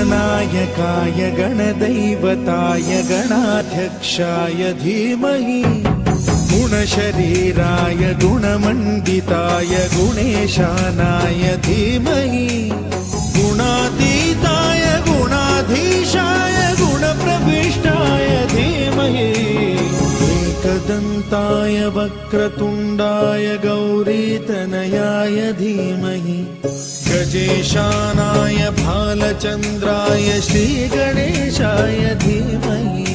गणनायकाय गणदैवताय गणाध्यक्षाय धीमहि गुणशरीराय गुणमण्डिताय गुणेशानाय धीमहि गुणातीताय गुणाधीशाय गुणप्रविष्टाय धीमहि एकदन्ताय वक्रतुण्डाय गौरीतनयाय धीमहि गजेशानाय भालचन्द्राय श्रीगणेशाय धीमहि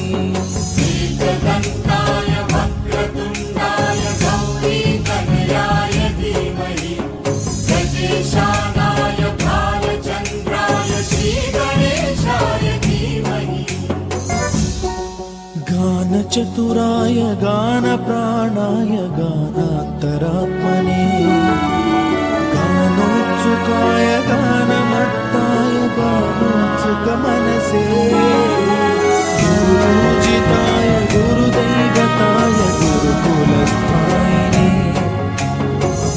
एकदन्ताय वक्रतुण्डाय गौरीतनयाय धीमहि गजेशानाय भालचन्द्राय श्रीगणेशाय धीमहि गानचतुराय गानप्राणाय गानान्तरात्मने गानोत्सुकाय गानमत्ताय गानोत्सुकमनसे गुरुपूजिताय गुरुदैवताय गुरुकुलस्थायिने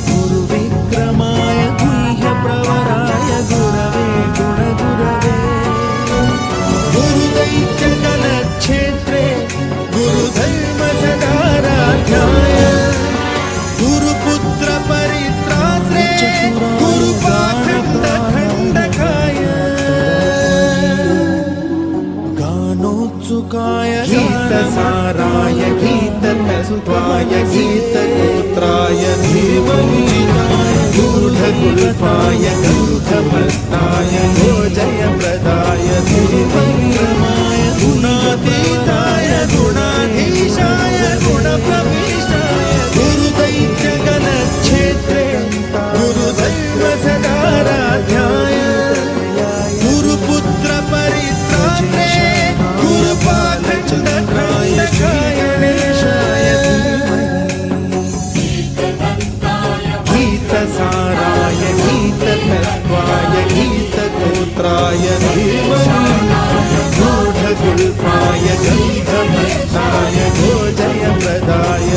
गुरुविक्रमाय गुह्यप्रवराय गुरवे गुणगुरवे गुरुदैत्यकलक्षेत्रे गुरुधर्मसदाराध्याय गुरुपुत्रपरित्रात्रे गुरुपाखण्डखण्डकाय गानोत्सुकाय गीतसाराय गीततत्त्वाय गीतगोत्राय धीमहि गूढगुल्फाय गन्धमस्ताय गोजयप्रदाय धीमहि गुणातीताय गुणाधीशाय गुणप्रविष्टाय गुरुदैत्यगणक्षेत्रे गुरुदैवसदाराध्याय गुरुपुत्रपरित्रात्रे गुरुपाखण्डकाय गीतसाराय गीततत्त्वाय गीतगोत्राय धीमहि गूढगुल्फाय गन्धमस्ताय गोजयप्रदाय